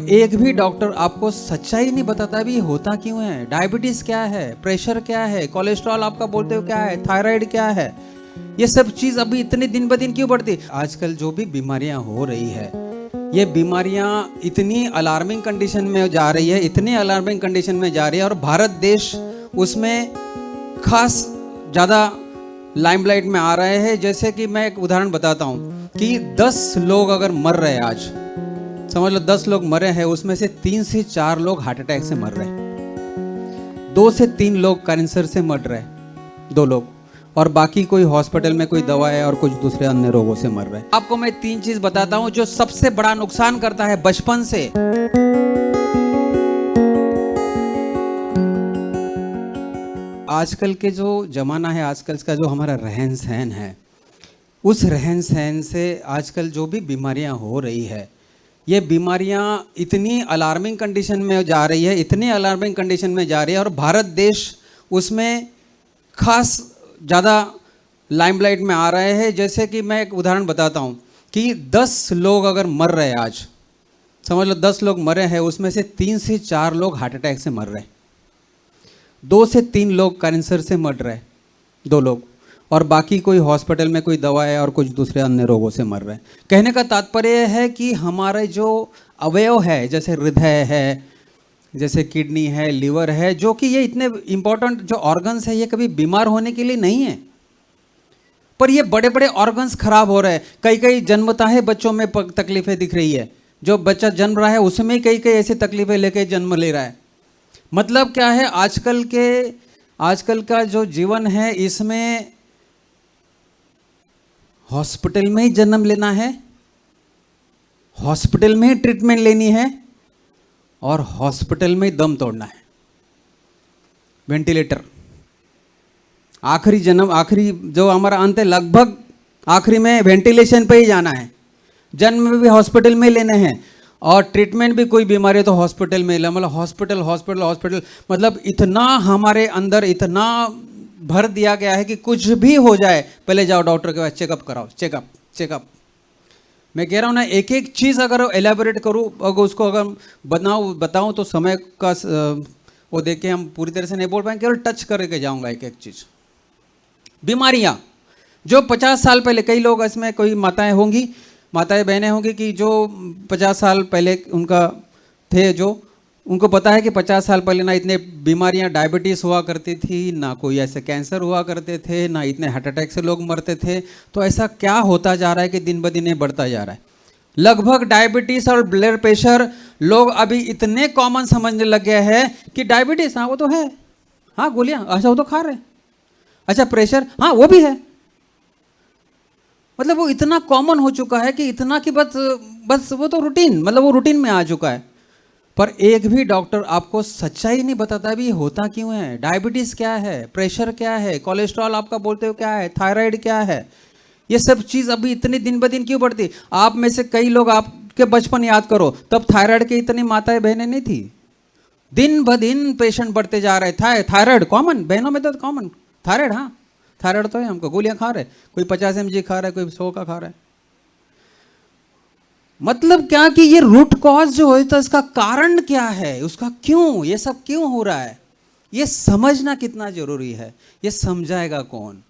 एक भी डॉक्टर आपको सच्चाई नहीं बताता भी होता क्यों है। डायबिटीज क्या है, प्रेशर क्या है, कोलेस्ट्रॉल आपका बोलते हो क्या है, थायराइड क्या है, ये सब चीज अभी इतने दिन ब दिन क्यों बढ़ती। आजकल जो भी बीमारियां हो रही है, ये बीमारियां इतनी अलार्मिंग कंडीशन में जा रही है, इतनी अलार्मिंग कंडीशन में जा रही है, और भारत देश उसमें खास ज़्यादा लाइमलाइट में आ रहे हैं। जैसे कि मैं एक उदाहरण बताता हूँ कि 10 लोग अगर मर रहे हैं, आज समझ लो 10 लोग मरे हैं, उसमें से 3 से 4 लोग हार्ट अटैक से मर रहे हैं, 2 से 3 लोग कैंसर से मर रहे हैं, 2 लोग, और बाकी कोई हॉस्पिटल में कोई दवा है और कुछ दूसरे अन्य रोगों से मर रहे हैं। आपको मैं 3 चीज बताता हूं जो सबसे बड़ा नुकसान करता है बचपन से। आजकल के जो जमाना है, आजकल का जो हमारा रहन सहन है, उस रहन सहन से आजकल जो भी बीमारियां हो रही है, ये बीमारियां इतनी अलार्मिंग कंडीशन में जा रही है, इतनी अलार्मिंग कंडीशन में जा रही है, और भारत देश उसमें खास ज़्यादा लाइमलाइट में आ रहे हैं। जैसे कि मैं एक उदाहरण बताता हूँ कि 10 लोग अगर मर रहे हैं, आज समझ लो 10 लोग मरे हैं, उसमें से 3 से 4 लोग हार्ट अटैक से मर रहे हैं, 2 से 3 लोग कैंसर से मर रहे हैं, 2 लोग, और बाकी कोई हॉस्पिटल में कोई दवा है और कुछ दूसरे अन्य रोगों से मर रहे हैं। कहने का तात्पर्य है कि हमारे जो अवयव है, जैसे हृदय है, जैसे किडनी है, लिवर है, जो कि ये इतने इंपॉर्टेंट जो ऑर्गन्स है, ये कभी बीमार होने के लिए नहीं है, पर ये बड़े बड़े ऑर्गन्स खराब हो रहे हैं। कई कई जन्मता है बच्चों में तकलीफें दिख रही है, जो बच्चा जन्म रहा है उसमें कई कई ऐसी तकलीफें लेके जन्म ले रहा है। मतलब क्या है, आजकल का जो जीवन है, इसमें हॉस्पिटल में ही जन्म लेना है, हॉस्पिटल में ही ट्रीटमेंट लेनी है, और हॉस्पिटल में ही दम तोड़ना है। वेंटिलेटर, आखिरी जन्म, आखिरी जो हमारा अंत है, लगभग आखिरी में वेंटिलेशन पे ही जाना है। जन्म भी हॉस्पिटल में लेने हैं, और ट्रीटमेंट भी कोई बीमारी है तो हॉस्पिटल में, मतलब हॉस्पिटल हॉस्पिटल हॉस्पिटल, मतलब इतना हमारे अंदर इतना भर दिया गया है कि कुछ भी हो जाए पहले जाओ डॉक्टर के पास, चेकअप कराओ, चेकअप। मैं कह रहा हूँ ना, एक एक चीज़ अगर एलेबोरेट करूँ, अगर उसको अगर बताऊँ तो समय का वो देख के हम पूरी तरह से नहीं बोल पाएंगे, केवल टच करके जाऊँगा एक एक चीज़। बीमारियाँ जो 50 साल पहले, कई लोग इसमें कोई माताएं बहनें होंगी कि जो 50 साल पहले उनका थे, जो उनको पता है कि 50 साल पहले ना इतने बीमारियां, डायबिटीज़ हुआ करती थी, ना कोई ऐसे कैंसर हुआ करते थे, ना इतने हार्ट अटैक से लोग मरते थे। तो ऐसा क्या होता जा रहा है कि दिन ब दिन ये बढ़ता जा रहा है। लगभग डायबिटीज़ और ब्लड प्रेशर लोग अभी इतने कॉमन समझने लग गए हैं कि डायबिटीज़, हाँ वो तो है, हाँ गोलियाँ, अच्छा वो तो खा रहे, अच्छा प्रेशर, हाँ वो भी है। मतलब वो इतना कॉमन हो चुका है कि इतना कि बस वो तो रूटीन, मतलब वो रूटीन में आ चुका है। पर एक भी डॉक्टर आपको सच्चाई नहीं बताता भी होता क्यों है। डायबिटीज़ क्या है, प्रेशर क्या है, कोलेस्ट्रॉल आपका बोलते हो क्या है, थायराइड क्या है, ये सब चीज़ अभी इतने दिन ब दिन क्यों बढ़ती। आप में से कई लोग, आपके बचपन याद करो, तब थायराइड की इतनी माताएं बहनें नहीं थी। दिन ब दिन पेशेंट बढ़ते जा रहे। थायराइड कॉमन, बहनों में तो कॉमन थायराइड, हाँ थायराइड तो है, हमको गोलियां खा रहे, कोई 50 mg खा रहा है, कोई 100 का खा रहा है। मतलब क्या कि ये रूट कॉज जो है, तो इसका कारण क्या है, उसका क्यों, ये सब क्यों हो रहा है, ये समझना कितना जरूरी है। ये समझाएगा कौन।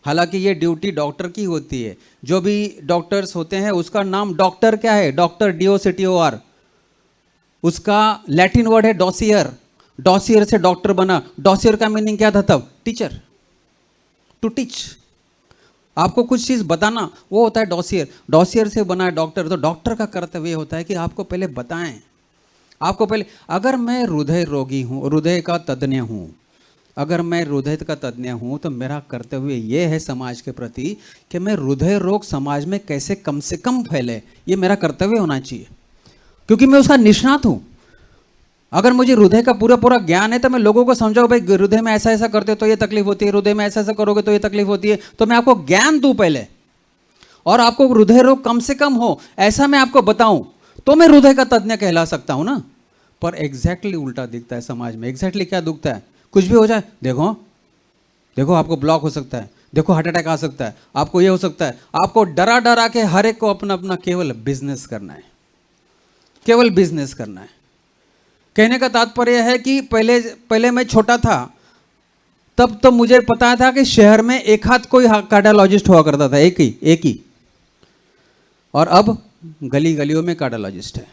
हालांकि ये ड्यूटी डॉक्टर की होती है। जो भी डॉक्टर्स होते हैं उसका नाम डॉक्टर क्या है, डॉक्टर DOCTOR, उसका लैटिन वर्ड है डॉसियर। डॉसियर से डॉक्टर बना। डॉसियर का मीनिंग क्या था तब, टीचर, टू टीच, आपको कुछ चीज़ बताना, वो होता है डॉसियर। डॉसियर से बना है डॉक्टर। तो डॉक्टर का कर्तव्य होता है कि आपको पहले बताएं, आपको पहले, अगर मैं हृदय रोगी हूँ, हृदय का तज्ञ हूँ, अगर मैं हृदय का तज्ञ हूँ, तो मेरा कर्तव्य ये है समाज के प्रति कि मैं हृदय रोग समाज में कैसे कम से कम फैले, ये मेरा कर्तव्य होना चाहिए, क्योंकि मैं उसका निष्णात हूँ। अगर मुझे हृदय का पूरा ज्ञान है तो मैं लोगों को समझाऊं, भाई हृदय में ऐसा ऐसा करते हो तो ये तकलीफ होती है, हृदय में ऐसा ऐसा करोगे तो ये तकलीफ होती है, तो मैं आपको ज्ञान दूं पहले, और आपको हृदय रोग कम से कम हो ऐसा मैं आपको बताऊं, तो मैं हृदय का तज्ञ कहला सकता हूं ना। पर एग्जैक्टली उल्टा दिखता है समाज में। एग्जैक्टली क्या दिखता है, कुछ भी हो जाए, देखो आपको ब्लॉक हो सकता है, देखो हार्ट अटैक आ सकता है, आपको ये हो सकता है, आपको डरा डरा के हर एक को अपना अपना केवल बिजनेस करना है। केवल बिजनेस करना है। कहने का तात्पर्य है कि पहले पहले मैं छोटा था तब तो मुझे पता था कि शहर में एक हाथ कोई कार्डियोलॉजिस्ट हुआ करता था, एक ही। और अब गली गलियों में कार्डियोलॉजिस्ट है।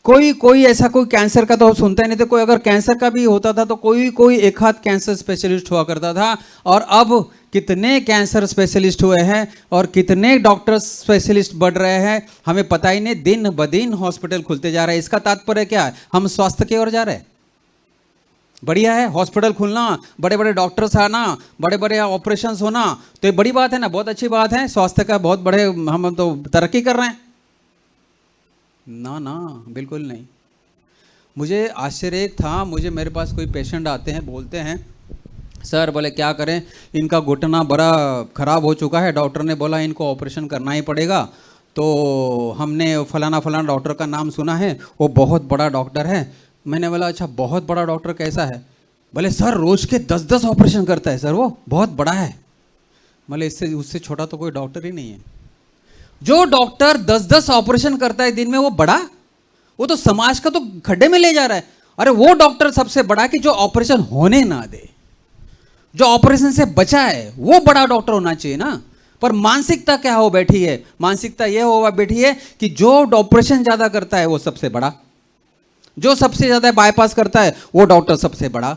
कोई ऐसा कोई कैंसर का तो सुनता ही नहीं थे, कोई अगर कैंसर का भी होता था तो कोई एक हाथ कैंसर स्पेशलिस्ट हुआ करता था। और अब कितने कैंसर स्पेशलिस्ट हुए हैं और कितने डॉक्टर स्पेशलिस्ट बढ़ रहे हैं, हमें पता ही नहीं। दिन ब दिन हॉस्पिटल खुलते जा रहे हैं। इसका तात्पर्य क्या है? हम स्वास्थ्य की ओर जा रहे हैं। बढ़िया है हॉस्पिटल खुलना, बड़े बड़े डॉक्टर्स आना, बड़े बड़े ऑपरेशंस होना, तो ये बड़ी बात है ना, बहुत अच्छी बात है। स्वास्थ्य का बहुत बड़े हम तो तरक्की कर रहे हैं। ना ना, बिल्कुल नहीं। मुझे आश्चर्य था, मेरे पास कोई पेशेंट आते हैं, बोलते हैं सर, बोले क्या करें, इनका घुटना बड़ा ख़राब हो चुका है, डॉक्टर ने बोला इनको ऑपरेशन करना ही पड़ेगा। तो हमने फलाना फलाना डॉक्टर का नाम सुना है, वो बहुत बड़ा डॉक्टर है। मैंने बोला अच्छा, बहुत बड़ा डॉक्टर कैसा है? बोले सर रोज़ के 10-10 ऑपरेशन करता है सर, वो बहुत बड़ा है। बोले इससे उससे छोटा तो कोई डॉक्टर ही नहीं है। जो डॉक्टर 10-10 ऑपरेशन करता है दिन में, वो बड़ा? वो तो समाज का तो खड्डे में ले जा रहा है। अरे वो डॉक्टर सबसे बड़ा कि जो ऑपरेशन होने ना दे, जो ऑपरेशन से बचा है, वो बड़ा डॉक्टर होना चाहिए ना। पर मानसिकता क्या हो बैठी है? मानसिकता ये हो बैठी है कि जो ऑपरेशन ज्यादा करता है वो सबसे बड़ा, जो सबसे ज्यादा बाईपास करता है वो डॉक्टर सबसे बड़ा।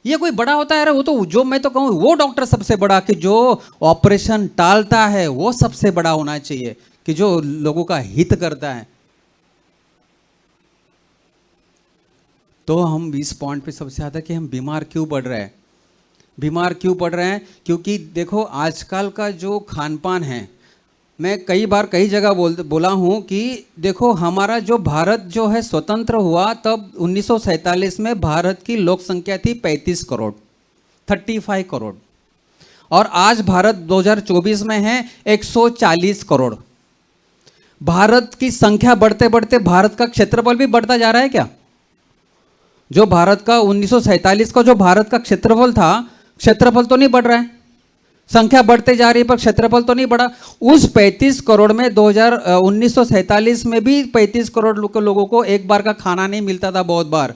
ये कोई बड़ा होता है? अरे वो तो, जो मैं तो कहूँ वो डॉक्टर सबसे बड़ा कि जो ऑपरेशन टालता है वो सबसे बड़ा होना चाहिए, कि जो लोगों का हित करता है। तो हम इस पॉइंट पे सबसे ज़्यादा कि हम बीमार क्यों पड़ रहे हैं? बीमार क्यों पड़ रहे हैं? क्योंकि देखो आजकल का जो खान पान है, मैं कई बार कई जगह बोला हूँ कि देखो हमारा जो भारत जो है स्वतंत्र हुआ तब 1947 में भारत की लोक संख्या थी 35 करोड़, 35 करोड़। और आज भारत 2024 में है 140 करोड़। भारत की संख्या बढ़ते बढ़ते भारत का क्षेत्रफल भी बढ़ता जा रहा है क्या? जो भारत का 1947 का जो भारत का क्षेत्रफल था, क्षेत्रफल तो नहीं बढ़ रहा है, संख्या बढ़ते जा रही है पर क्षेत्रफल तो नहीं बढ़ा। उस 35 करोड़ में 1947 में भी 35 करोड़ लोगों को एक बार का खाना नहीं मिलता था, बहुत बार।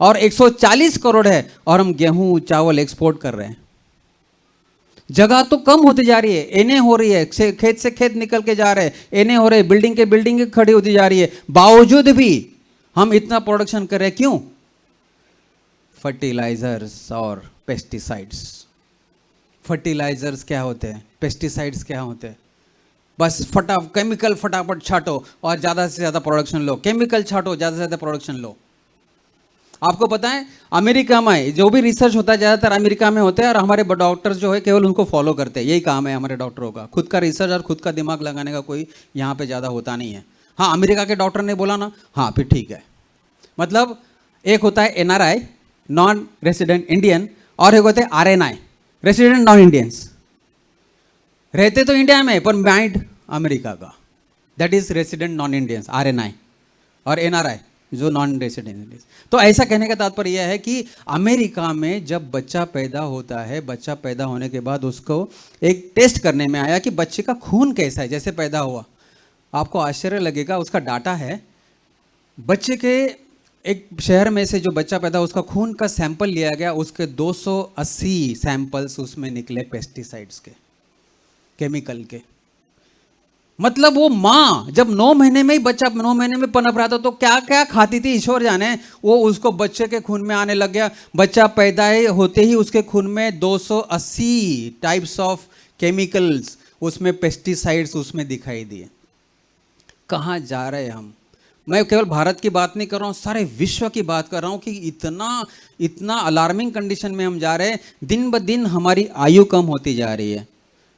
और 140 करोड़ है और हम गेहूं चावल एक्सपोर्ट कर रहे हैं। जगह तो कम होती जा रही है, एने हो रही है, खेत से खेत निकल के जा रहे हैं, एने हो रहे, बिल्डिंग के बिल्डिंग खड़ी होती जा रही है, बावजूद भी हम इतना प्रोडक्शन कर रहे हैं। क्यों? फर्टिलाइजर्स और पेस्टिसाइड्स। फर्टिलाइजर्स क्या होते हैं, पेस्टिसाइड्स क्या होते हैं? बस केमिकल फटाफट छाटो और ज़्यादा से ज़्यादा प्रोडक्शन लो, केमिकल छाटो ज़्यादा से ज़्यादा प्रोडक्शन लो। आपको पता है अमेरिका में जो भी रिसर्च होता है ज़्यादातर अमेरिका में होता है, और हमारे डॉक्टर्स जो है केवल उनको फॉलो करते हैं। यही काम है हमारे डॉक्टरों का, खुद का रिसर्च और खुद का दिमाग लगाने का कोई यहाँ पे ज़्यादा होता नहीं है। हाँ, अमेरिका के डॉक्टर ने बोला ना, हाँ फिर ठीक है। मतलब एक होता है NRI, नॉन रेसिडेंट इंडियन, और एक होते हैं RNI, रेसिडेंट नॉन इंडियंस। रहते तो इंडिया में पर माइंड अमेरिका का, that is resident non Indians, RNI, और NRI जो नॉन रेसिडेंट इंडियंस। तो ऐसा कहने का तात्पर्य यह है कि अमेरिका में जब बच्चा पैदा होता है, बच्चा पैदा होने के बाद उसको एक टेस्ट करने में आया कि बच्चे का खून कैसा है जैसे पैदा हुआ। आपको आश्चर्य लगेगा, उसका डाटा है, बच्चे के एक शहर में से जो बच्चा पैदा उसका खून का सैंपल लिया गया, उसके 280 सैंपल्स उसमें निकले पेस्टिसाइड्स के, केमिकल के। मतलब वो माँ जब 9 महीने में ही बच्चा 9 महीने में पनप रहा था तो क्या क्या खाती थी ईश्वर जाने, वो उसको बच्चे के खून में आने लग गया। बच्चा पैदा होते ही उसके खून में 280 टाइप्स ऑफ केमिकल्स, उसमें पेस्टिसाइड्स उसमें दिखाई दिए। कहाँ जा रहे हैं हम? मैं केवल भारत की बात नहीं कर रहा हूँ, सारे विश्व की बात कर रहा हूँ कि इतना अलार्मिंग कंडीशन में हम जा रहे हैं। दिन ब दिन हमारी आयु कम होती जा रही है,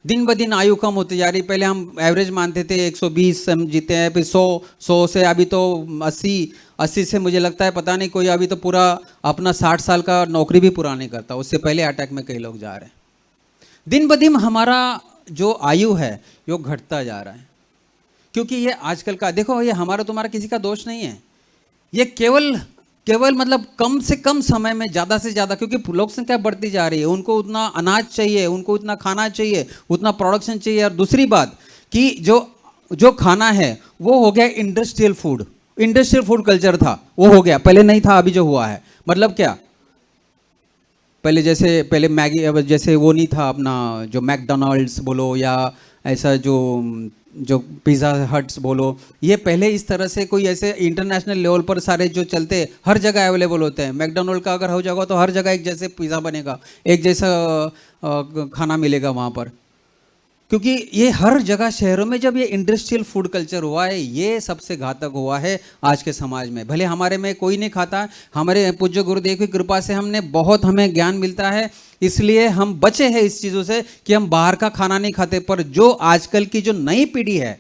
दिन ब दिन आयु कम होती जा रही है। पहले हम एवरेज मानते थे 120 हम जीते हैं, फिर 100 से अभी तो 80 से मुझे लगता है पता नहीं कोई अभी तो पूरा अपना 60 साल का नौकरी भी पूरा नहीं करता, उससे पहले अटैक में कई लोग जा रहे हैं। दिन ब दिन हमारा जो आयु है वो घटता जा रहा है, क्योंकि ये आजकल का देखो, ये हमारा तुम्हारा किसी का दोष नहीं है, ये केवल मतलब कम से कम समय में ज़्यादा से ज़्यादा, क्योंकि लोक संख्या बढ़ती जा रही है, उनको उतना अनाज चाहिए, उनको उतना खाना चाहिए, उतना प्रोडक्शन चाहिए। और दूसरी बात कि जो जो खाना है वो हो गया industrial food, industrial food culture था, वो हो गया, पहले नहीं था, अभी जो हुआ है। मतलब क्या, पहले जैसे पहले मैगी, अब जैसे वो नहीं था अपना जो मैकडोनाल्ड्स बोलो या ऐसा जो जो पिज़्ज़ा हट्स बोलो, ये पहले इस तरह से कोई ऐसे इंटरनेशनल लेवल पर सारे जो चलते हर जगह अवेलेबल होते हैं। मैकडोनाल्ड का अगर हो जाएगा तो हर जगह एक जैसे पिज़्ज़ा बनेगा, एक जैसा खाना मिलेगा वहाँ पर, क्योंकि ये हर जगह शहरों में जब ये इंडस्ट्रियल फूड कल्चर हुआ है, ये सबसे घातक हुआ है आज के समाज में। भले हमारे में कोई नहीं खाता, हमारे पूज्य गुरुदेव की कृपा से हमने बहुत, हमें ज्ञान मिलता है, इसलिए हम बचे हैं इस चीज़ों से कि हम बाहर का खाना नहीं खाते। पर जो आजकल की जो नई पीढ़ी है,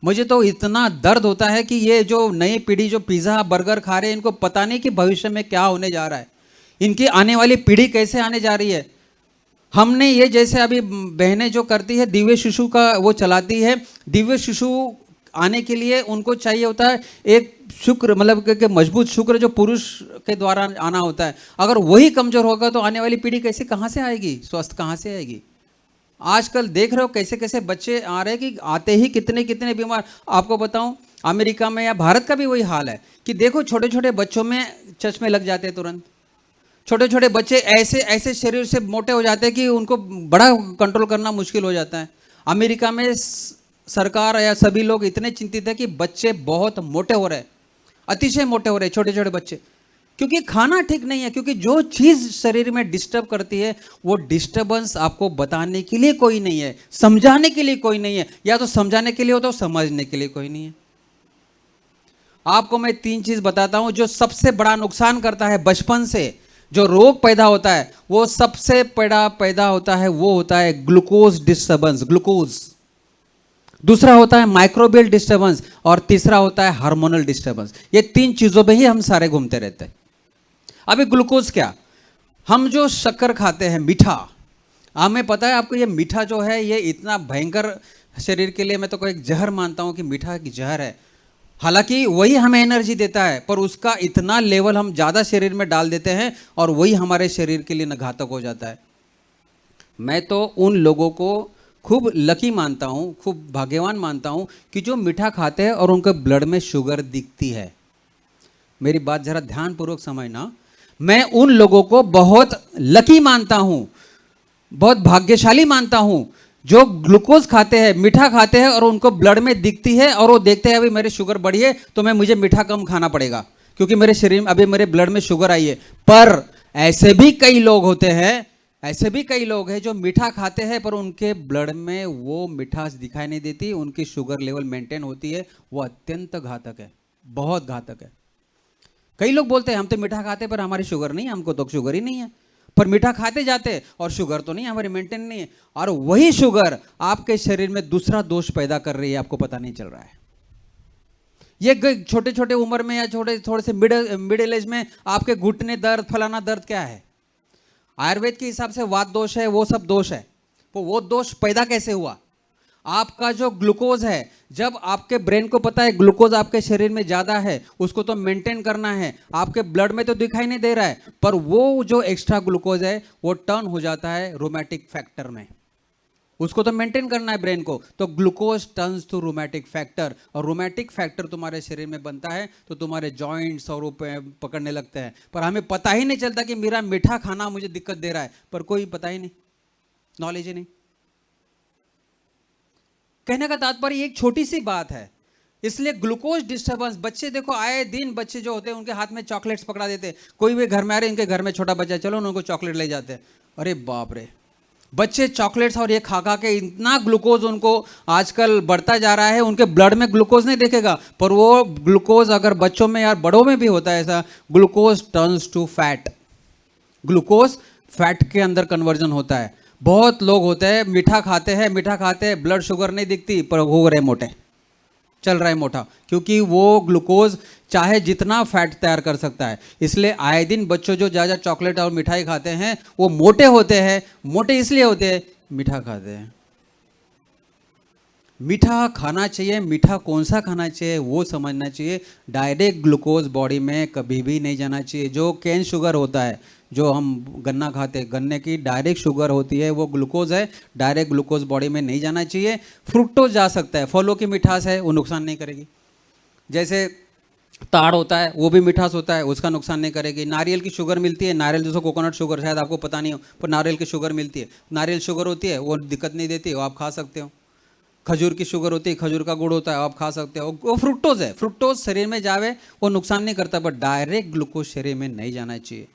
मुझे तो इतना दर्द होता है कि ये जो नई पीढ़ी जो पिज़्ज़ा बर्गर खा रहे हैं, इनको पता नहीं कि भविष्य में क्या होने जा रहा है, इनकी आने वाली पीढ़ी कैसे आने जा रही है। हमने ये जैसे अभी बहनें जो करती है दिव्य शिशु का वो चलाती है, दिव्य शिशु आने के लिए उनको चाहिए होता है एक शुक्र, मतलब कि मजबूत शुक्र जो पुरुष के द्वारा आना होता है। अगर वही कमजोर होगा तो आने वाली पीढ़ी कैसे, कहाँ से आएगी, स्वस्थ कहाँ से आएगी। आजकल देख रहे हो कैसे कैसे बच्चे आ रहे हैं कि आते ही कितने कितने बीमार। आपको बताऊं अमेरिका में या भारत का भी वही हाल है कि देखो छोटे छोटे बच्चों में चश्मे लग जाते हैं तुरंत। छोटे छोटे बच्चे ऐसे ऐसे शरीर से मोटे हो जाते हैं कि उनको बड़ा कंट्रोल करना मुश्किल हो जाता है। अमेरिका में सरकार या सभी लोग इतने चिंतित है कि बच्चे बहुत मोटे हो रहे हैं, अतिशय मोटे हो रहे हैं छोटे छोटे बच्चे, क्योंकि खाना ठीक नहीं है। क्योंकि जो चीज़ शरीर में डिस्टर्ब करती है वो डिस्टर्बेंस आपको बताने के लिए कोई नहीं है, समझाने के लिए कोई नहीं है, या तो समझाने के लिए हो तो समझने के लिए कोई नहीं है। आपको मैं 3 चीज़ बताता हूं जो सबसे बड़ा नुकसान करता है बचपन से, जो रोग पैदा होता है वो सबसे बड़ा पैदा होता है, वो होता है ग्लूकोज डिस्टर्बेंस, ग्लूकोज। दूसरा होता है माइक्रोबियल डिस्टर्बेंस, और तीसरा होता है हार्मोनल डिस्टर्बेंस। ये 3 चीजों पे ही हम सारे घूमते रहते हैं। अभी ग्लूकोज क्या, हम जो शक्कर खाते हैं मीठा, हमें पता है आपको ये मीठा जो है ये इतना भयंकर शरीर के लिए, मैं तो कोई जहर मानता हूं कि मीठा एक जहर है। हालांकि वही हमें एनर्जी देता है, पर उसका इतना लेवल हम ज़्यादा शरीर में डाल देते हैं और वही हमारे शरीर के लिए घातक हो जाता है। मैं तो उन लोगों को खूब लकी मानता हूँ, खूब भाग्यवान मानता हूँ कि जो मीठा खाते हैं और उनके ब्लड में शुगर दिखती है। मेरी बात ज़रा ध्यानपूर्वक समझना, मैं उन लोगों को बहुत लकी मानता हूँ, बहुत भाग्यशाली मानता हूँ जो ग्लूकोज खाते हैं, मीठा खाते हैं और उनको ब्लड में दिखती है और वो देखते हैं अभी मेरी शुगर बढ़ी है तो मुझे मीठा कम खाना पड़ेगा क्योंकि मेरे शरीर में अभी मेरे ब्लड में शुगर आई है। पर ऐसे भी कई लोग होते हैं, ऐसे भी कई लोग हैं जो मीठा खाते हैं पर उनके ब्लड में वो मिठास दिखाई नहीं देती, उनकी शुगर लेवल मेंटेन होती है। वो अत्यंत घातक है, बहुत घातक है। कई लोग बोलते हैं हम तो मीठा खाते पर हमारी शुगर नहीं, हमको तो शुगर ही नहीं है, पर मीठा खाते जाते और शुगर तो नहीं हमारी मेंटेन नहीं है। और वही शुगर आपके शरीर में दूसरा दोष पैदा कर रही है, आपको पता नहीं चल रहा है। ये छोटे छोटे उम्र में या थोड़े से मिडिल एज में आपके घुटने दर्द, फलाना दर्द क्या है? आयुर्वेद के हिसाब से वात दोष है, वो सब दोष है। तो वो दोष पैदा कैसे हुआ? आपका जो ग्लूकोज है, जब आपके ब्रेन को पता है ग्लूकोज आपके शरीर में ज़्यादा है, उसको तो मेंटेन करना है, आपके ब्लड में तो दिखाई नहीं दे रहा है, पर वो जो एक्स्ट्रा ग्लूकोज है वो टर्न हो जाता है रोमैटिक फैक्टर में, उसको तो मेंटेन करना है ब्रेन को, तो ग्लूकोज टर्न्स टू रोमैटिक फैक्टर। और रोमैटिक फैक्टर तुम्हारे शरीर में बनता है तो तुम्हारे जॉइंट्स और वो पकड़ने लगते हैं। पर हमें पता ही नहीं चलता कि मेरा मीठा खाना मुझे दिक्कत दे रहा है, पर कोई पता ही नहीं, नॉलेज ही नहीं। कहने का तात्पर्य एक छोटी सी बात है। इसलिए ग्लूकोज डिस्टर्बेंस, बच्चे देखो आए दिन बच्चे जो होते हैं उनके हाथ में चॉकलेट्स पकड़ा देते हैं। कोई भी घर में आ रहे, इनके घर में छोटा बच्चा, चलो उनको चॉकलेट ले जाते हैं। अरे बाप रे, बच्चे चॉकलेट्स और ये खा खा के इतना ग्लूकोज उनको आजकल बढ़ता जा रहा है। उनके ब्लड में ग्लूकोज नहीं देखेगा, पर वो ग्लूकोज अगर बच्चों में या बड़ों में भी होता है ऐसा, glucose turns to fat, glucose fat के अंदर कन्वर्जन होता है। बहुत लोग होते हैं मीठा खाते हैं, मीठा खाते हैं, ब्लड शुगर नहीं दिखती पर हो रहे मोटे, चल रहा है मोटा, क्योंकि वो ग्लूकोज चाहे जितना फैट तैयार कर सकता है। इसलिए आए दिन बच्चों जो ज़्यादा चॉकलेट और मिठाई खाते हैं वो मोटे होते हैं। मोटे इसलिए होते हैं मीठा खाते हैं। मीठा खाना चाहिए, मीठा कौन सा खाना चाहिए वो समझना चाहिए। डायरेक्ट ग्लूकोज बॉडी में कभी भी नहीं जाना चाहिए। जो कैन शुगर होता है, जो हम गन्ना खाते हैं, गन्ने की डायरेक्ट शुगर होती है, वो ग्लूकोज है, डायरेक्ट ग्लूकोज बॉडी में नहीं जाना चाहिए। फ्रुक्टोज जा सकता है, फलों की मिठास है, वो नुकसान नहीं करेगी। जैसे ताड़ होता है, वो भी मिठास होता है, उसका नुकसान नहीं करेगी। नारियल की शुगर मिलती है, नारियल जैसे कोकोनट शुगर, शायद आपको पता नहीं हो, पर नारियल की शुगर मिलती है, नारियल शुगर होती है, वो दिक्कत नहीं देती, वो आप खा सकते हो। खजूर की शुगर होती है, खजूर का गुड़ होता है, आप खा सकते हो, वो फ्रुक्टोज है। फ्रुक्टोज शरीर में जावे वो नुकसान नहीं करता, बट डायरेक्ट ग्लूकोज शरीर में नहीं जाना चाहिए।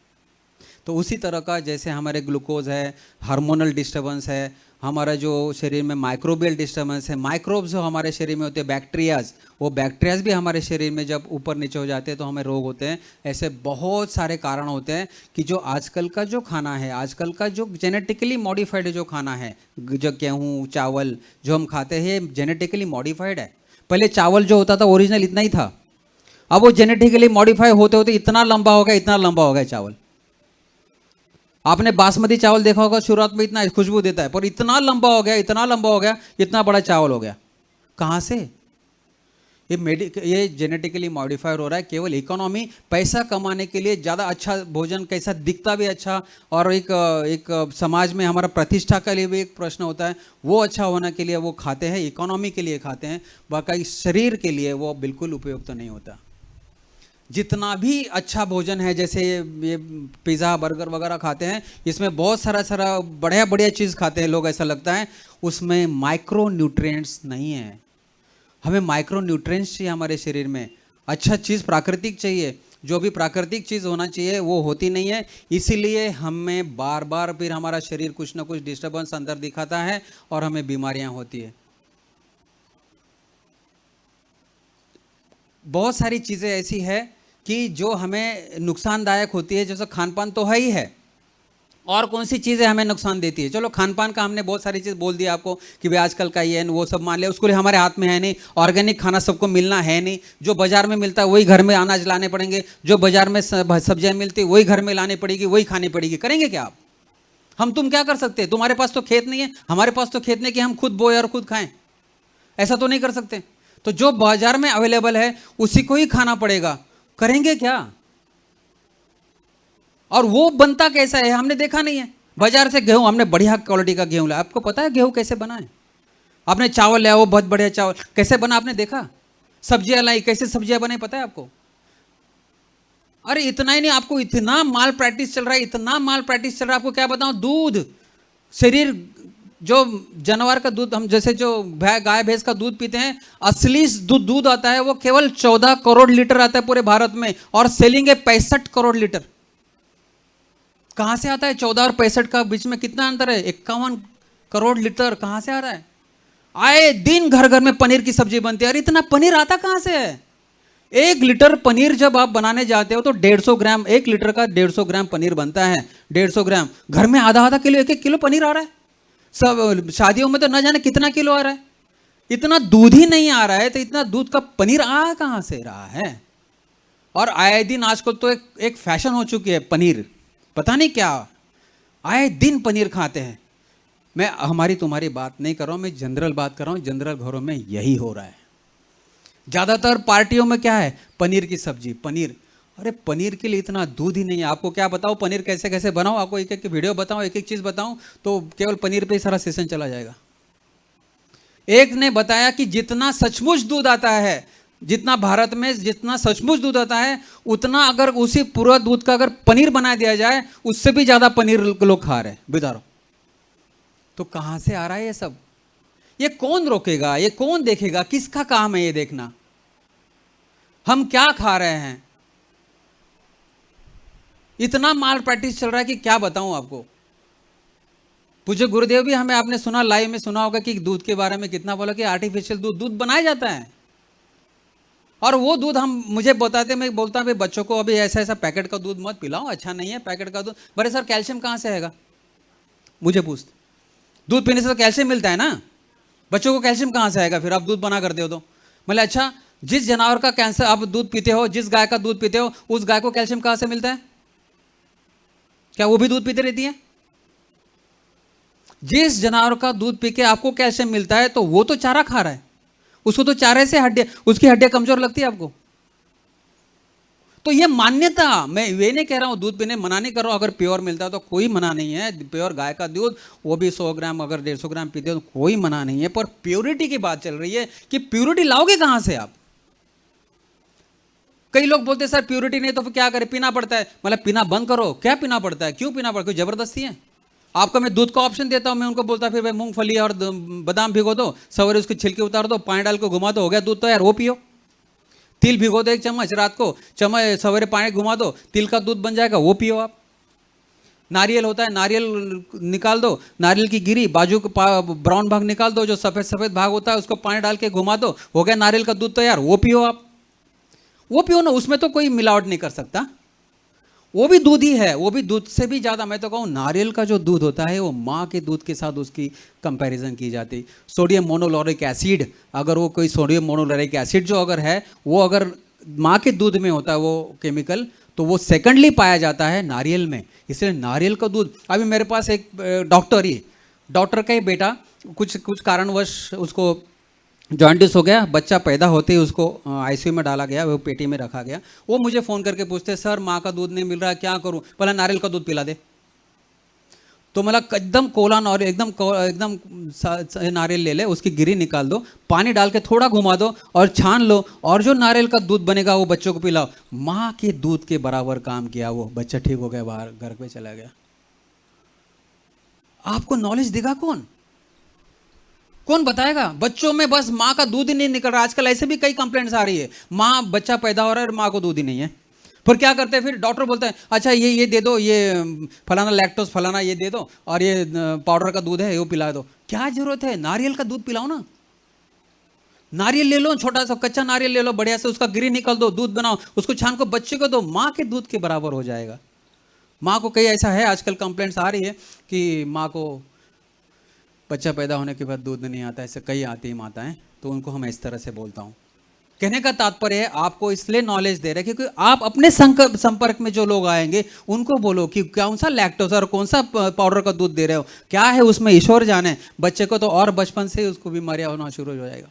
तो उसी तरह का जैसे हमारे ग्लूकोज है, हार्मोनल डिस्टर्बेंस है, हमारा जो शरीर में माइक्रोबियल डिस्टर्बेंस है, माइक्रोब्स जो हमारे शरीर में होते हैं, बैक्टीरियाज, वो बैक्टीरियाज भी हमारे शरीर में जब ऊपर नीचे हो जाते हैं तो हमें रोग होते हैं। ऐसे बहुत सारे कारण होते हैं कि जो आजकल का जो खाना है, आजकल का जो जेनेटिकली मॉडिफाइड जो खाना है, जो गेहूँ चावल जो हम खाते हैं, जेनेटिकली मॉडिफाइड है। पहले चावल जो होता था ओरिजिनल इतना ही था, अब वो जेनेटिकली मॉडिफाई होते होते इतना लंबा हो गया, इतना लंबा हो गया चावल। आपने बासमती चावल देखा होगा, शुरुआत में इतना खुशबू देता है, पर इतना लंबा हो गया, इतना लंबा हो गया, इतना बड़ा चावल हो गया। कहाँ से? ये जेनेटिकली मॉडिफाइड हो रहा है। केवल इकोनॉमी, पैसा कमाने के लिए, ज़्यादा अच्छा भोजन कैसा दिखता भी अच्छा, और एक समाज में हमारा प्रतिष्ठा के लिए भी एक प्रश्न होता है, वो अच्छा होने के लिए वो खाते हैं, इकोनॉमी के लिए खाते हैं, बाकी शरीर के लिए वो बिल्कुल उपयुक्त नहीं होता। जितना भी अच्छा भोजन है, जैसे ये पिज़्ज़ा बर्गर वगैरह खाते हैं, इसमें बहुत सारा बढ़िया बढ़िया चीज़ खाते हैं लोग, ऐसा लगता है उसमें माइक्रो न्यूट्रिएंट्स नहीं है। हमें माइक्रो न्यूट्रिएंट्स चाहिए हमारे शरीर में, अच्छा चीज़ प्राकृतिक चाहिए। जो भी प्राकृतिक चीज़ होना चाहिए वो होती नहीं है, इसीलिए हमें बार बार फिर हमारा शरीर कुछ ना कुछ डिस्टर्बेंस अंदर दिखाता है और हमें बीमारियां होती है। बहुत सारी चीज़ें ऐसी है कि जो हमें नुकसानदायक होती है, जैसे खान पान तो है ही है। और कौन सी चीज़ें हमें नुकसान देती है? चलो खान पान का हमने बहुत सारी चीज़ बोल दिया आपको कि भाई आजकल का ये वो सब मान लिया, उसको लिए हमारे हाथ में है नहीं। ऑर्गेनिक खाना सबको मिलना है नहीं, जो बाजार में मिलता है वही घर में अनाज लाने पड़ेंगे, जो बाजार में सब्जियां मिलती है वही घर में लानी पड़ेगी, वही खानी पड़ेगी। करेंगे क्या आप? हम तुम क्या कर सकते हैं? तुम्हारे पास तो खेत नहीं है, हमारे पास तो खेत नहीं कि हम खुद बोए और खुद खाएं, ऐसा तो नहीं कर सकते। तो जो बाजार में अवेलेबल है उसी को ही खाना पड़ेगा। करेंगे क्या? और वो बनता कैसा है हमने देखा नहीं है। बाजार से गेहूं, हमने बढ़िया क्वालिटी का गेहूं लाया, आपको पता है गेहूं कैसे बना है? आपने चावल लिया, वो बहुत बढ़िया चावल कैसे बना आपने देखा? सब्जियां लाई, कैसे सब्जियां बने पता है आपको? अरे इतना ही नहीं, आपको इतना माल प्रैक्टिस चल रहा है, इतना माल प्रैक्टिस चल रहा है, आपको क्या बताऊं। दूध, शरीर, जो जानवर का दूध, हम जैसे जो गाय भैंस का दूध पीते हैं, असली दूध आता है वो केवल 14 करोड़ लीटर आता है पूरे भारत में, और सेलिंग है 65 करोड़ लीटर। कहां से आता है? 14 और 65 का बीच में कितना अंतर है? 51 करोड़ लीटर कहां से आ रहा है? आए दिन घर घर में पनीर की सब्जी बनती है, और इतना पनीर आता कहां से है? 1 लीटर पनीर जब आप बनाने जाते हो तो 150 ग्राम, 1 लीटर का 150 ग्राम पनीर बनता है। 150 ग्राम घर में आधा आधा किलो, 1 1 किलो पनीर आ रहा है। सब शादियों में तो न जाने कितना किलो आ रहा है। इतना दूध ही नहीं आ रहा है, तो इतना दूध का पनीर आ कहां से रहा है? और आए दिन आजकल तो एक फैशन हो चुकी है पनीर, पता नहीं क्या, आए दिन पनीर खाते हैं। मैं हमारी तुम्हारी बात नहीं कर रहा हूं, मैं जनरल बात कर रहा हूं। जनरल घरों में यही हो रहा है। ज़्यादातर पार्टियों में क्या है? पनीर की सब्जी, पनीर। अरे पनीर के लिए इतना दूध ही नहीं है। आपको क्या बताओ पनीर कैसे कैसे बनाओ? आपको एक एक वीडियो बताऊं, एक एक चीज़ बताऊं, तो केवल पनीर पे ही सारा सेशन चला जाएगा। एक ने बताया कि जितना सचमुच दूध आता है, जितना भारत में जितना सचमुच दूध आता है, उतना अगर उसी पूरा दूध का अगर पनीर बना दिया जाए, उससे भी ज़्यादा पनीर लोग खा रहे हैं। बितारो, तो कहाँ से आ रहा है ये सब? ये कौन रोकेगा? ये कौन देखेगा? किसका काम है ये देखना? हम क्या खा रहे हैं? इतना माल प्रैक्टिस चल रहा है कि क्या बताऊं आपको। पूज्य गुरुदेव भी हमें, आपने सुना, लाइव में सुना होगा कि दूध के बारे में कितना बोला कि आर्टिफिशियल दूध बनाया जाता है। और वो दूध हम मुझे बताते, मैं बोलता भाई बच्चों को अभी ऐसा ऐसा पैकेट का दूध मत पिलाओ, अच्छा नहीं है पैकेट का दूध। बड़े सर कैल्शियम कहाँ से आएगा? मुझे पूछते, दूध पीने से तो कैल्शियम मिलता है ना, बच्चों को कैल्शियम कहाँ से आएगा? फिर आप दूध बना कर दे तो। मतलब अच्छा, जिस जानवर का कैंसर आप दूध पीते हो, जिस गाय का दूध पीते हो, उस गाय को कैल्शियम कहाँ से मिलता है? क्या वो भी दूध पीते रहती है? जिस जानवर का दूध पी के आपको कैल्शियम मिलता है तो वो तो चारा खा रहा है, उसको तो चारे से हड्डियां, उसकी हड्डियां कमजोर लगती है आपको। तो ये मान्यता, मैं ये नहीं कह रहा हूं दूध पीने मना नहीं कर रहा हूं, अगर प्योर मिलता है तो कोई मना नहीं है, प्योर गाय का दूध वो भी 100 ग्राम अगर 150 ग्राम पीते हो तो कोई मना नहीं है, पर प्योरिटी की बात चल रही है कि प्योरिटी लाओगे कहां से आप। कई लोग बोलते हैं सर प्योरिटी नहीं तो फिर क्या करें, पीना पड़ता है, मतलब पीना बंद करो, क्या पीना पड़ता है, क्यों पीना पड़ता है, कोई जबरदस्ती है। आपको मैं दूध का ऑप्शन देता हूं, मैं उनको बोलता फिर भाई मूंगफली और बादाम भिगो दो, सवेरे उसकी छिलके उतार दो, पानी डाल के घुमा दो, हो गया दूध तो यार, वो पियो। तिल भिगो दो 1 चम्मच, रात को चम्मच, सवेरे पानी घुमा दो, तिल का दूध बन जाएगा, वो पियो आप। नारियल होता है, नारियल निकाल दो, नारियल की गिरी बाजू का ब्राउन भाग निकाल दो, जो सफेद सफेद भाग होता है उसको पानी डाल के घुमा दो, हो गया नारियल का दूध तैयार, वो पियो आप। वो पियो ना, उसमें तो कोई मिलावट नहीं कर सकता, वो भी दूध ही है, वो भी दूध से भी ज़्यादा, मैं तो कहूँ नारियल का जो दूध होता है वो माँ के दूध के साथ उसकी कंपैरिजन की जाती। सोडियम मोनोलॉरिक एसिड, अगर वो कोई सोडियम मोनोलॉरिक एसिड जो अगर है वो अगर माँ के दूध में होता है वो केमिकल, तो वो सेकेंडली पाया जाता है नारियल में, इसलिए नारियल का दूध। अभी मेरे पास एक डॉक्टर का ही बेटा कुछ कुछ कारणवश उसको जॉन्डिस हो गया, बच्चा पैदा होते ही उसको आईसीयू में डाला गया, वो पेटी में रखा गया। वो मुझे फ़ोन करके पूछते सर माँ का दूध नहीं मिल रहा है, क्या करूँ, बोला नारियल का दूध पिला दे। तो मतलब एकदम कोला नारियल, एकदम नारियल ले ले, उसकी गिरी निकाल दो, पानी डाल के थोड़ा घुमा दो और छान लो, और जो नारियल का दूध बनेगा वो बच्चों को पिलाओ। माँ के दूध के बराबर काम किया, वो बच्चा ठीक हो गया, बाहर घर पे चला गया। आपको नॉलेज देगा कौन, कौन बताएगा। बच्चों में बस माँ का दूध ही नहीं निकल रहा, आजकल ऐसे भी कई कंप्लेंट्स आ रही है, माँ बच्चा पैदा हो रहा है और माँ को दूध ही नहीं है। फिर क्या करते हैं, फिर डॉक्टर बोलते हैं अच्छा ये दे दो, ये फलाना लैक्टोज फलाना ये दे दो, और ये पाउडर का दूध है वो पिला दो। क्या जरूरत है, नारियल का दूध पिलाओ ना। नारियल ले लो, छोटा सा कच्चा नारियल ले लो, बढ़िया से उसका गिरी निकाल दो, दूध बनाओ, उसको छान को बच्चे को दो, माँ के दूध के बराबर हो जाएगा। माँ को कई ऐसा है आजकल कंप्लेंट्स आ रही है कि माँ को बच्चा पैदा होने के बाद दूध नहीं आता, ऐसे कई आती माताएं, तो उनको हम इस तरह से बोलता हूँ। कहने का तात्पर्य है आपको इसलिए नॉलेज दे रहे हैं क्योंकि आप अपने संपर्क में जो लोग आएंगे उनको बोलो कि कौन सा लैक्टोज और कौन सा पाउडर का दूध दे रहे हो, क्या है उसमें, ईश्वर जाने। बच्चे को तो और बचपन से ही उसको बीमारियां होना शुरू हो जाएगा।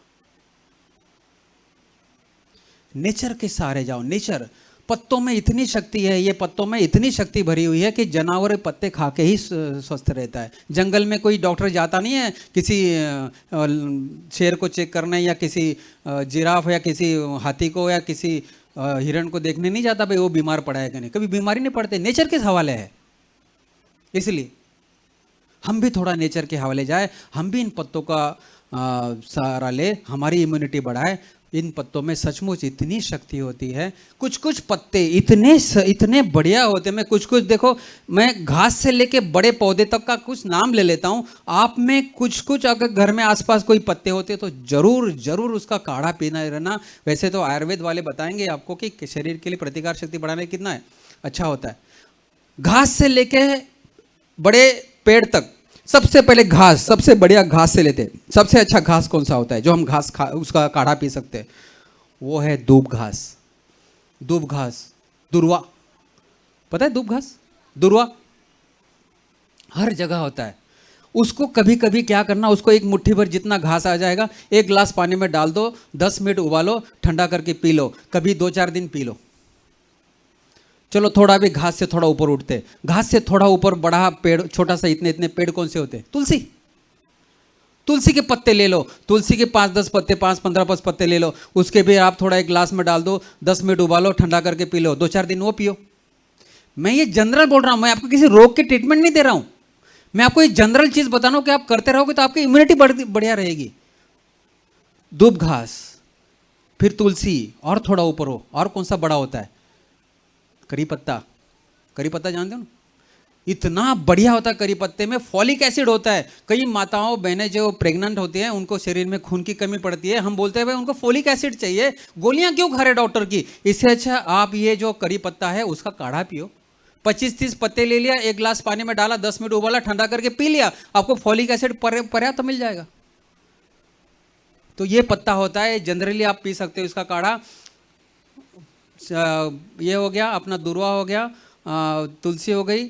नेचर के सहारे जाओ। नेचर, पत्तों में इतनी शक्ति है, ये पत्तों में इतनी शक्ति भरी हुई है कि जानवर पत्ते खा के ही स्वस्थ रहता है। जंगल में कोई डॉक्टर जाता नहीं है किसी शेर को चेक करने, या किसी जिराफ या किसी हाथी को या किसी हिरण को देखने नहीं जाता भाई वो बीमार पड़ा है कि नहीं, कभी बीमारी नहीं पड़ते, नेचर के हवाले है। इसलिए हम भी थोड़ा नेचर के हवाले जाए, हम भी इन पत्तों का सहारा ले, हमारी इम्यूनिटी बढ़ाए। इन पत्तों में सचमुच इतनी शक्ति होती है, कुछ कुछ पत्ते इतने बढ़िया होते हैं। मैं कुछ कुछ देखो, मैं घास से लेके बड़े पौधे तक का कुछ नाम ले लेता हूँ। आप में कुछ कुछ अगर घर में आसपास कोई पत्ते होते तो जरूर जरूर उसका काढ़ा पीना रहना। वैसे तो आयुर्वेद वाले बताएंगे आपको कि शरीर के लिए प्रतिकार शक्ति बढ़ाने कितना है अच्छा होता है। घास से लेके बड़े पेड़ तक, सबसे पहले घास, सबसे बढ़िया घास से लेते हैं। सबसे अच्छा घास कौन सा होता है जो हम घास उसका काढ़ा पी सकते हैं, वो है दूब घास। दूब घास, दुर्वा, पता है दूब घास, दुर्वा हर जगह होता है। उसको कभी कभी क्या करना, उसको एक मुट्ठी भर जितना घास आ जाएगा 1 गिलास पानी में डाल दो, 10 मिनट उबालो, ठंडा करके पी लो, कभी 2-4 दिन पी लो। चलो थोड़ा भी घास से थोड़ा ऊपर उठते, घास से थोड़ा ऊपर बड़ा पेड़, छोटा सा, इतने इतने पेड़ कौन से होते हैं, तुलसी। तुलसी के पत्ते ले लो, तुलसी के 5-10 पत्ते, 5-15 पत्ते ले लो, उसके भी आप थोड़ा एक गिलास में डाल दो, 10 मिनट उबालो, ठंडा करके पी लो, 2-4 दिन वो पियो। मैं ये जनरल बोल रहा हूं, मैं आपको किसी रोग के ट्रीटमेंट नहीं दे रहा हूं, मैं आपको एक जनरल चीज बता रहा हूं कि आप करते रहोगे तो आपकी इम्यूनिटी बढ़िया रहेगी। दूब घास, फिर तुलसी, और थोड़ा ऊपर हो, और कौन सा बड़ा होता है, करी पत्ता। करी पत्ता जानते हो ना, इतना बढ़िया होता है। करी पत्ते में फॉलिक एसिड होता है। कई माताओं बहनें जो प्रेग्नेंट होती हैं उनको शरीर में खून की कमी पड़ती है, हम बोलते हैं भाई उनको फॉलिक एसिड चाहिए, गोलियां क्यों खा रहे डॉक्टर की, इससे अच्छा आप ये जो करी पत्ता है उसका काढ़ा पियो। 25-30 पत्ते ले लिया, 1 गिलास पानी में डाला, 10 मिनट उबाला, ठंडा करके पी लिया, आपको फॉलिक एसिड पर्याप्त मिल जाएगा। तो ये पत्ता होता है, जनरली आप पी सकते हो इसका काढ़ा। ये हो गया अपना दुर्वा, हो गया तुलसी, हो गई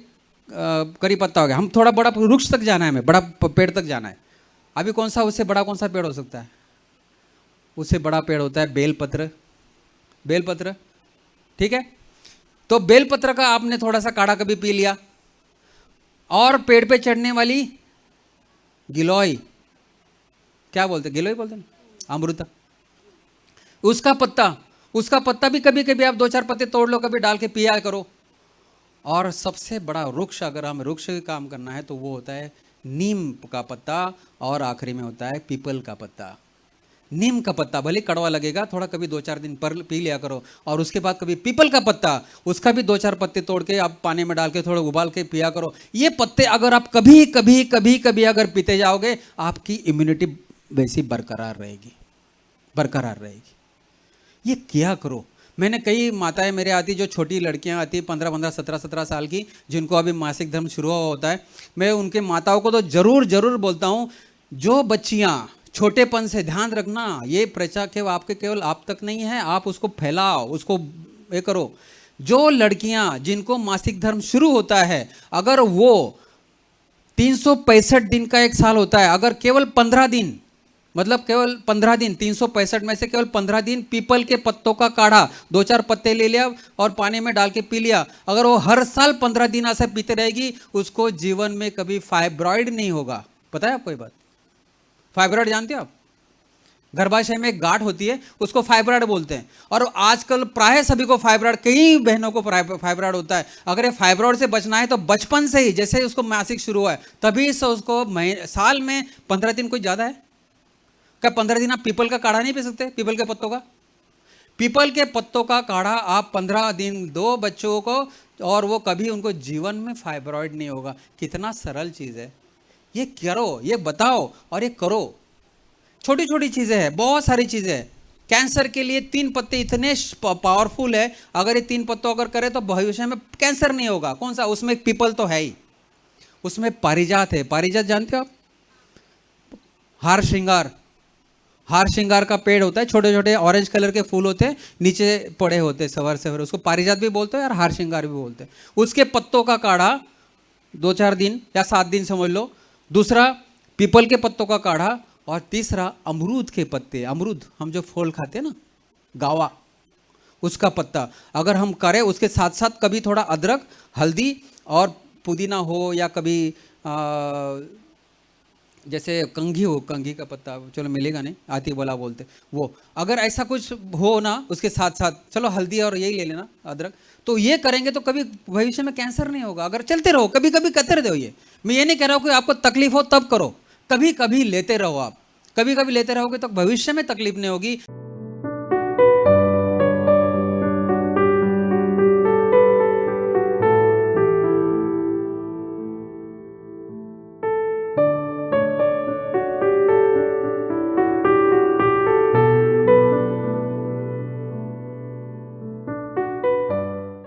करी पत्ता हो गया, हम थोड़ा बड़ा वृक्ष तक जाना है, हमें बड़ा पेड़ तक जाना है। अभी कौन सा उससे बड़ा कौन सा पेड़ हो सकता है? उससे बड़ा पेड़ होता है बेलपत्र। बेलपत्र, ठीक है। तो बेलपत्र का आपने थोड़ा सा काढ़ा कभी पी लिया। और पेड़ पे चढ़ने वाली गिलोय, क्या बोलते, गिलोय बोलते ना, अमृता, उसका पत्ता भी कभी कभी आप 2-4 पत्ते तोड़ लो, कभी डाल के पिया करो। और सबसे बड़ा वृक्ष, अगर हम वृक्ष का काम करना है तो वो होता है नीम का पत्ता, और आखिरी में होता है पीपल का पत्ता। नीम का पत्ता भले कड़वा लगेगा, थोड़ा कभी 2-4 दिन पर पी लिया करो। और उसके बाद कभी पीपल का पत्ता, उसका भी 2-4 पत्ते तोड़ के आप पानी में डाल के थोड़ा उबाल के पिया करो। ये पत्ते अगर आप कभी कभी कभी कभी अगर पीते जाओगे, आपकी इम्यूनिटी वैसी बरकरार रहेगी, बरकरार रहेगी। ये किया करो। मैंने कई माताएं मेरे आती, जो छोटी लड़कियां आती 15-15, 17-17 साल की, जिनको अभी मासिक धर्म शुरू हुआ होता है, मैं उनके माताओं को तो जरूर जरूर बोलता हूँ, जो बच्चियां छोटेपन से, ध्यान रखना, ये प्रचा के आपके केवल आप तक नहीं है, आप उसको फैलाओ, उसको ये करो। जो लड़कियां जिनको मासिक धर्म शुरू होता है, अगर वो 365 दिन का एक साल होता है, अगर केवल 15 दिन, मतलब केवल 15 दिन, 365 में से केवल 15 दिन पीपल के पत्तों का काढ़ा 2-4 पत्ते ले लिया और पानी में डाल के पी लिया, अगर वो हर साल 15 दिन ऐसे पीते रहेगी, उसको जीवन में कभी फाइब्रॉइड नहीं होगा। पता है आपको ये बात? फाइब्रॉइड जानते हो आप? गर्भाशय में एक गांठ होती है, उसको फाइब्रॉइड बोलते हैं। और आजकल प्राय सभी को फाइब्रॉइड, कई बहनों को फाइब्रॉइड होता है। अगर ये फाइब्रॉइड से बचना है तो बचपन से ही, जैसे उसको मासिक शुरू हुआ है तभी से उसको साल में 15 दिन कोई ज़्यादा है क्या? 15 दिन आप पीपल का काढ़ा नहीं पी सकते? पीपल के पत्तों का, पीपल के पत्तों का काढ़ा आप 15 दिन दो बच्चों को, और वो कभी उनको जीवन में फाइब्रॉइड नहीं होगा। कितना सरल चीज़ है ये, करो, ये बताओ और ये करो। छोटी छोटी चीज़ें हैं, बहुत सारी चीज़ें हैं। कैंसर के लिए 3 पत्ते इतने पावरफुल है, अगर ये 3 पत्तों अगर करें तो भविष्य में कैंसर नहीं होगा। कौन सा? उसमें पीपल तो है ही, उसमें पारिजात है। पारिजात जानते हो आप? हार श्रृंगार, हार श्रृंगार का पेड़ होता है, छोटे छोटे ऑरेंज कलर के फूल होते हैं, नीचे पड़े होते हैं सवर से, उसको पारिजात भी बोलते हैं और हार श्रृंगार भी बोलते हैं। उसके पत्तों का काढ़ा 2-4 दिन या 7 दिन समझ लो। दूसरा पीपल के पत्तों का काढ़ा, और तीसरा अमरूद के पत्ते, अमरूद हम जो फल खाते हैं ना, गावा, उसका पत्ता अगर हम करें, उसके साथ साथ कभी थोड़ा अदरक, हल्दी और पुदीना हो, या कभी जैसे कंघी हो, कंघी का पत्ता चलो मिलेगा नहीं, आती बोला बोलते, वो अगर ऐसा कुछ हो ना, उसके साथ साथ चलो हल्दी और यही ले लेना, अदरक, तो ये करेंगे तो कभी भविष्य में कैंसर नहीं होगा। अगर चलते रहो, कभी कभी करते रहो। ये मैं ये नहीं कह रहा हूँ कि आपको तकलीफ हो तब करो, कभी कभी लेते रहो। आप कभी कभी लेते रहोगे तो भविष्य में तकलीफ नहीं होगी।